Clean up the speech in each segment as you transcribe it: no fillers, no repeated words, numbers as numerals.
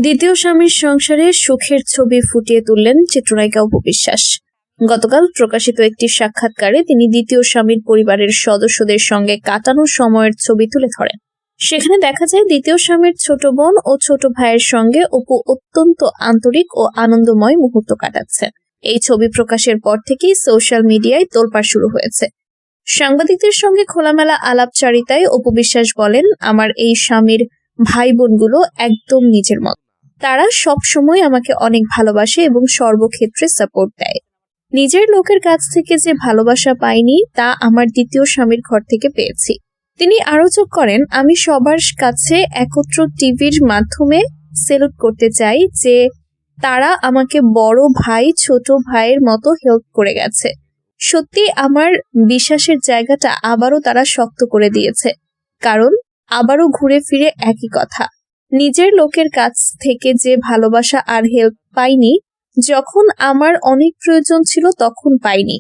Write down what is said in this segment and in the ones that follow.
দ্বিতীয় স্বামীর সংসারে সুখের ছবি ফুটিয়ে তুললেন চিত্রনায়িকা অপু বিশ্বাস। গতকাল প্রকাশিত একটি সাক্ষাৎকারে তিনি দ্বিতীয় স্বামীর পরিবারের সদস্যদের সঙ্গে কাটানো সময়ের ছবি তুলে ধরেন। সেখানে দেখা যায় দ্বিতীয় স্বামীর ছোট বোন ও ছোট ভাইয়ের সঙ্গে অপু অত্যন্ত আন্তরিক ও আনন্দময় মুহূর্ত কাটাচ্ছেন। এই ছবি প্রকাশের পর থেকেই সোশ্যাল মিডিয়ায় তোলপাড় শুরু হয়েছে। সাংবাদিকদের সঙ্গে খোলামেলা আলাপচারিতায় অপু বিশ্বাস বলেন, আমার এই স্বামীর ভাই বোনগুলো একদম নিজের মত। তারা সব সময় আমাকে অনেক ভালোবাসে এবং সর্বক্ষেত্রে সাপোর্ট দেয়। নিজের লোকের কাছ থেকে যে ভালোবাসা পাইনি তা আমার দ্বিতীয় স্বামীর ঘর থেকে পেয়েছি। তিনি আরো যোগ করেন, আমি সবার কাছে একত্র টিভির মাধ্যমে সেলুট করতে চাই যে তারা আমাকে বড় ভাই ছোট ভাইয়ের মতো হেল্প করে গেছে। সত্যি আমার বিশ্বাসের জায়গাটা আবারও তারা শক্ত করে দিয়েছে, কারণ আবারও ঘুরে ফিরে একই কথা, নিজের লোকের কাছ থেকে যে ভালোবাসা আর হেল্প পাইনি, যখন আমার অনেক প্রয়োজন ছিল তখন পাইনি।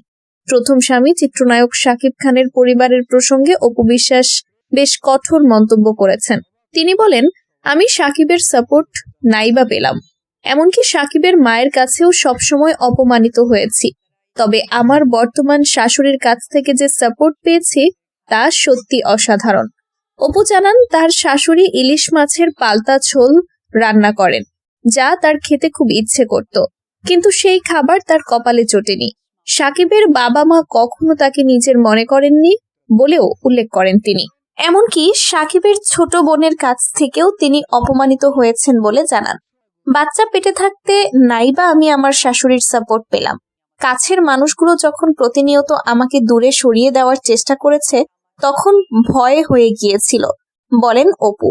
প্রথম স্বামী চিত্রনায়ক শাকিব খানের পরিবারের প্রসঙ্গে অপু বিশ্বাস বেশ কঠোর মন্তব্য করেছেন। তিনি বলেন, আমি শাকিবের সাপোর্ট নাইবা পেলাম, এমনকি শাকিবের মায়ের কাছেও সবসময় অপমানিত হয়েছি। তবে আমার বর্তমান শাশুড়ির কাছ থেকে যে সাপোর্ট পেয়েছি তা সত্যি অসাধারণ। অপু জানান, তার শাশুড়ি ইলিশ মাছের পালতা ঝোল রান্না করেন, যা তার খেতে খুব ইচ্ছে করত, কিন্তু সেই খাবার তার কপালে জোটেনি। শাকিবের বাবা মা কখনো তাকে নিজের মনে করেননি বলেও উল্লেখ করেন তিনি। এমনকি শাকিবের ছোট বোনের কাছ থেকেও তিনি অপমানিত হয়েছেন বলে জানান। বাচ্চা পেটে থাকতে নাইবা আমি আমার শাশুড়ির সাপোর্ট পেলাম। কাছের মানুষগুলো যখন প্রতিনিয়ত আমাকে দূরে সরিয়ে দেওয়ার চেষ্টা করেছে তখন ভয়ে হয়ে গিয়েছিল, বলেন অপু।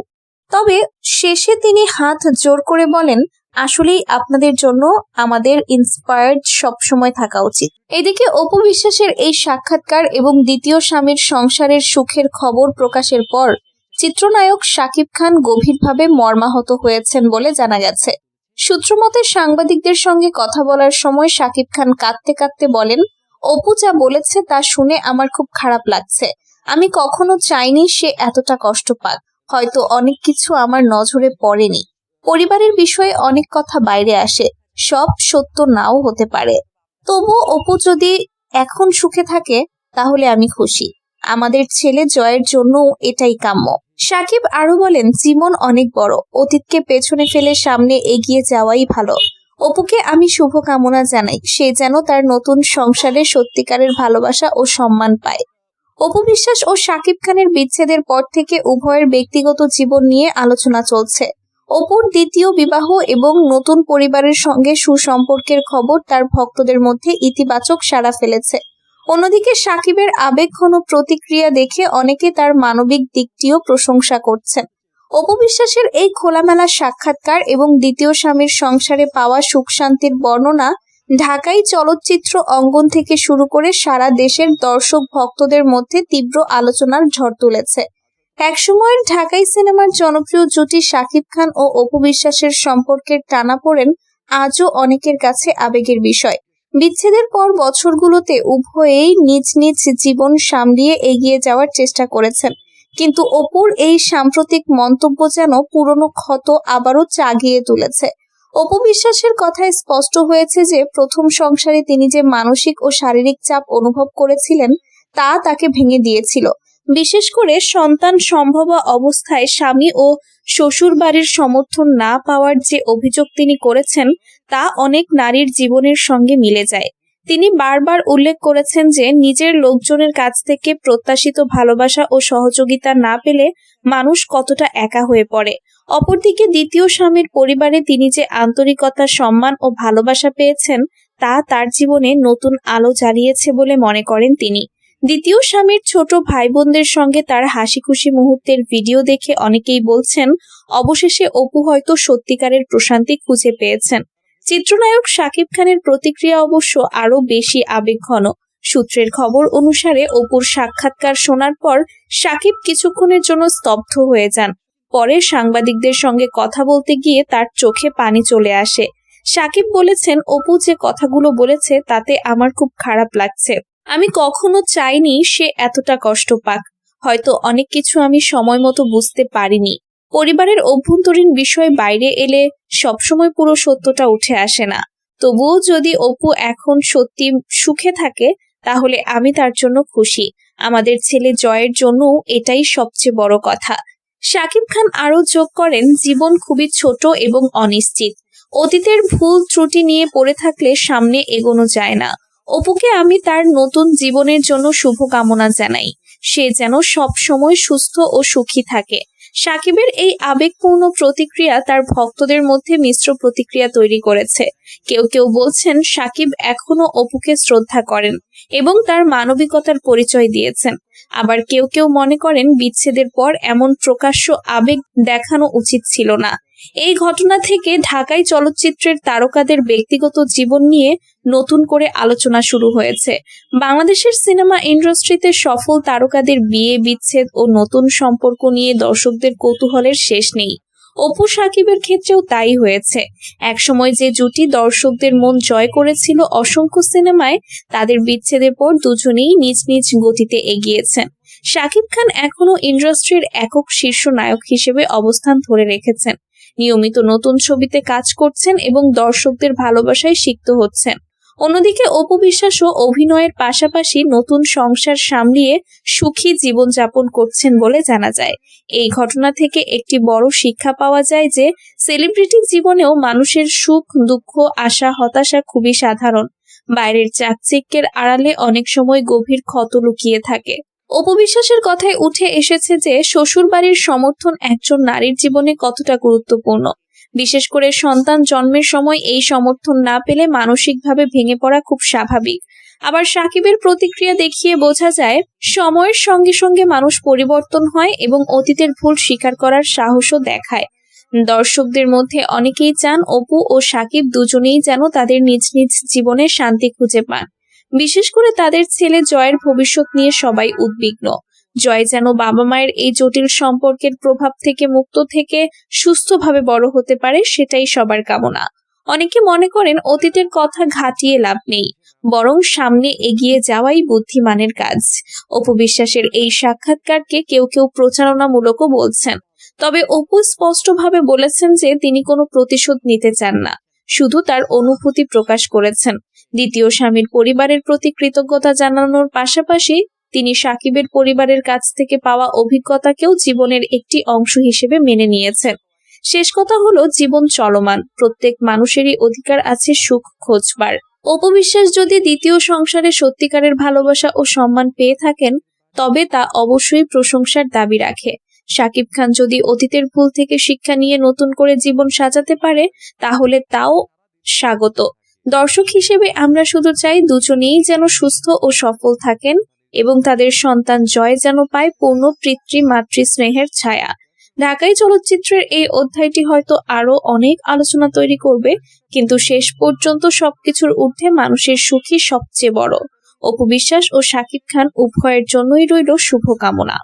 তবে শেষে তিনি হাত জোর করে বলেন, আসলেই আপনাদের জন্য আমাদের ইন্সপায়ার্ড সবসময় থাকা উচিত। এদিকে অপু বিশ্বাসের এই সাক্ষাৎকার এবং দ্বিতীয় স্বামীর সংসারের সুখের খবর প্রকাশের পর চিত্রনায়ক শাকিব খান গভীরভাবে মর্মাহত হয়েছেন বলে জানা গেছে। সূত্রমতে সাংবাদিকদের সঙ্গে কথা বলার সময় শাকিব খান কাঁদতে কাঁদতে বলেন, অপু যা বলেছে তা শুনে আমার খুব খারাপ লাগছে। আমি কখনো চাইনি সে এতটা কষ্ট পাক। হয়তো অনেক কিছু আমার নজরে পড়েনি। পরিবারের বিষয়ে অনেক কথা বাইরে আসে, সব সত্য নাও হতে পারে। তবু অপু যদি এখন সুখে থাকে তাহলে আমি খুশি। আমাদের ছেলে জয়ের জন্য এটাই কাম্য। শাকিব আরো বলেন, জীবন অনেক বড়, অতীতকে পেছনে ফেলে সামনে এগিয়ে যাওয়াই ভালো। অপুকে আমি শুভকামনা জানাই, সে যেন তার নতুন সংসারে সত্যিকারের ভালোবাসা ও সম্মান পায়। অপু বিশ্বাস ও শাকিব খানের বিচ্ছেদের পর থেকে উভয়ের ব্যক্তিগত জীবন নিয়ে আলোচনা চলছে। অপুর দ্বিতীয় বিবাহ এবং নতুন পরিবারের সঙ্গে সুসম্পর্কের খবর তার ভক্তদের মধ্যে ইতিবাচক সাড়া ফেলেছে। অন্যদিকে শাকিবের আবেগঘন প্রতিক্রিয়া দেখে অনেকে তার মানবিক দিকটিও প্রশংসা করছেন। অপু বিশ্বাসের এই খোলামেলা সাক্ষাৎকার এবং দ্বিতীয় স্বামীর সংসারে পাওয়া সুখ শান্তির বর্ণনা ঢাকাই চলচ্চিত্র অঙ্গন থেকে শুরু করে সারা দেশের দর্শক ভক্তদের মধ্যে তীব্র আলোচনার ঝড় তুলেছে। একসময়ের ঢাকাই সিনেমার জনপ্রিয় জুটি শাকিব খান ও অপু বিশ্বাসের সম্পর্কের টানাপোড়েন আজও অনেকের কাছে আবেগের বিষয়। বিচ্ছেদের পর বছরগুলোতে উভয়েই নিজ নিজ জীবন সামলিয়ে এগিয়ে যাওয়ার চেষ্টা করেছেন, কিন্তু অপুর এই সাম্প্রতিক মন্তব্য যেন পুরনো ক্ষত আবারও জাগিয়ে তুলেছে। অপু বিশ্বাসের কথায় স্পষ্ট হয়েছে যে প্রথম সংসারে তিনি যে মানসিক ও শারীরিক চাপ অনুভব করেছিলেন তা তাকে ভেঙে দিয়েছিল। বিশেষ করে সন্তান সম্ভব অবস্থায় স্বামী ও শ্বশুর বাড়ির সমর্থন না পাওয়ার যে অভিযোগ তিনি করেছেন তা অনেক নারীর জীবনের সঙ্গে মিলে যায়। তিনি বারবার উল্লেখ করেছেন যে নিজের লোকজনের কাছ থেকে প্রত্যাশিত ভালোবাসা ও সহযোগিতা না পেলে মানুষ কতটা একা হয়ে পড়ে। অপরদিকে দ্বিতীয় স্বামীর পরিবারে তিনি যে আন্তরিকতা, সম্মান ও ভালোবাসা পেয়েছেন তা তার জীবনে নতুন আলো জ্বালিয়েছে বলে মনে করেন তিনি। দ্বিতীয় স্বামীর ছোট ভাই বোনদের সঙ্গে তার হাসি খুশি মুহূর্তের ভিডিও দেখে অনেকেই বলছেন, অবশেষে অপু হয়তো সত্যিকারের প্রশান্তি খুঁজে পেয়েছেন। চিত্রনায়ক শাকিব খানের প্রতিক্রিয়া অবশ্য আরো বেশি আবেগঘন। সূত্রের খবর অনুসারে অপুর সাক্ষাৎকার শোনার পর শাকিব কিছুক্ষণের জন্য স্তব্ধ হয়ে যান। পরে সাংবাদিকদের সঙ্গে কথা বলতে গিয়ে তার চোখে পানি চলে আসে। শাকিব বলেছেন, অপু যে কথাগুলো বলেছে তাতে আমার খুব খারাপ লাগছে। আমি কখনো চাইনি সে এতটা কষ্ট পাক। হয়তো অনেক কিছু আমি সময় মতো বুঝতে পারিনি। পরিবারের অভ্যন্তরীণ বিষয় বাইরে এলে সবসময় পুরো সত্যটা উঠে আসে না। তবুও যদি অপু এখন সত্যি সুখে থাকে তাহলে আমি তার জন্য খুশি। আমাদের ছেলে জয়ের জন্য এটাই সবচেয়ে বড় কথা। শাকিব খান আরো যোগ করেন, জীবন খুবই ছোট এবং অনিশ্চিত। অতীতের ভুল ত্রুটি নিয়ে পড়ে থাকলে সামনে এগোনো যায় না। অপুকে আমি তার নতুন জীবনের জন্য শুভকামনা জানাই। সে যেন সব সময় সুস্থ ও সুখী থাকে। শাকিবের এই আবেগপূর্ণ প্রতিক্রিয়া তার ভক্তদের মধ্যে মিশ্র প্রতিক্রিয়া তৈরি করেছে। কেউ কেউ বলছেন শাকিব এখনো অপুকে শ্রদ্ধা করেন এবং তার মানবিকতার পরিচয় দিয়েছেন। আবার কেউ কেউ মনে করেন বিচ্ছেদের পর এমন প্রকাশ্য আবেগ দেখানো উচিত ছিল না। এই ঘটনা থেকে ঢাকাই চলচ্চিত্রের তারকাদের ব্যক্তিগত জীবন নিয়ে নতুন করে আলোচনা শুরু হয়েছে। বাংলাদেশের সিনেমা ইন্ডাস্ট্রিতে সফল তারকাদের বিয়ে, বিচ্ছেদ ও নতুন সম্পর্ক নিয়ে দর্শকদের কৌতূহলের শেষ নেই। অপু শাকিবের ক্ষেত্রেও তাই হয়েছে। একসময় যে জুটি দর্শকদের মন জয় করেছিল অসংখ্য সিনেমায়, তাদের বিচ্ছেদের পর দুজনেই নিজ নিজ গতিতে এগিয়েছেন। শাকিব খান এখনো ইন্ডাস্ট্রির একক শীর্ষ নায়ক হিসেবে অবস্থান ধরে রেখেছেন। নিয়মিত নতুন ছবিতে কাজ করছেন এবং দর্শকদের ভালোবাসায় সিক্ত হচ্ছেন। অন্যদিকে অপু বিশ্বাসও অভিনয়ের পাশাপাশি নতুন সংসার সামলিয়ে সুখী জীবনযাপন করছেন বলে জানা যায়। এই ঘটনা থেকে একটি বড় শিক্ষা পাওয়া যায় যে সেলিব্রিটি জীবনেও মানুষের সুখ, দুঃখ, আশা, হতাশা খুবই সাধারণ। বাইরের চাকচিক্যের আড়ালে অনেক সময় গভীর ক্ষত লুকিয়ে থাকে। অপু বিশ্বাসের কথায় উঠে এসেছে যে শ্বশুরবাড়ির সমর্থন একজন নারীর জীবনে কতটা গুরুত্বপূর্ণ। বিশেষ করে সন্তান জন্মের সময় এই সমর্থন না পেলে মানসিকভাবে ভেঙে পড়া খুব স্বাভাবিক। আবার শাকিবের প্রতিক্রিয়া দেখিয়ে বোঝা যায় সময়ের সঙ্গে সঙ্গে মানুষ পরিবর্তন হয় এবং অতীতের ভুল স্বীকার করার সাহসও দেখায়। দর্শকদের মধ্যে অনেকেই চান অপু ও শাকিব দুজনেই যেন তাদের নিজ নিজ জীবনে শান্তি খুঁজে পান। বিশেষ করে তাদের ছেলে জয়ের ভবিষ্যৎ নিয়ে সবাই উদ্বিগ্ন। জয় যেন বাবা মায়ের এই জটিল সম্পর্কের প্রভাব থেকে মুক্ত থেকে সুস্থভাবে বড় হতে পারে, সেটাই সবার কামনা। অনেকে মনে করেন অতীতের কথা ঘাটিয়ে লাভ নেই, বরং সামনে এগিয়ে যাওয়াই বুদ্ধিমানের কাজ। অপু বিশ্বাসের এই সাক্ষাৎকারকে কেউ কেউ প্রচারণামূলকও বলছেন। তবে অপু স্পষ্টভাবে বলেছেন যে তিনি কোনো প্রতিশোধ নিতে চান না, শুধু তার অনুভূতি প্রকাশ করেছেন। দ্বিতীয় স্বামীর পরিবারের প্রতি কৃতজ্ঞতা জানানোর পাশাপাশি তিনি শাকিবের পরিবারের কাছ থেকে পাওয়া অভিজ্ঞতাকেও জীবনের একটি অংশ হিসেবে মেনে নিয়েছেন। শেষ কথা হলো, জীবন চলমান, প্রত্যেক মানুষেরই অধিকার আছে সুখ খোঁজবার। অপু বিশ্বাস যদি দ্বিতীয় সংসারে সত্যিকারের ভালোবাসা ও সম্মান পেয়ে থাকেন তবে তা অবশ্যই প্রশংসার দাবি রাখে। শাকিব খান যদি অতীতের ভুল থেকে শিক্ষা নিয়ে নতুন করে জীবন সাজাতে পারে তাহলে তাও স্বাগত। দর্শক হিসেবে আমরা শুধু চাই দুজনেই যেন সুস্থ ও সফল থাকেন এবং তাদের সন্তান জয় যেন পায় পূর্ণ পিতৃ মাতৃ স্নেহের ছায়া। ঢাকাই চলচ্চিত্রের এই অধ্যায়টি হয়তো আরো অনেক আলোচনা তৈরি করবে, কিন্তু শেষ পর্যন্ত সবকিছুর ঊর্ধ্বে মানুষের সুখই সবচেয়ে বড়। অপু বিশ্বাস ও শাকিব খান উভয়ের জন্যই রইল শুভকামনা।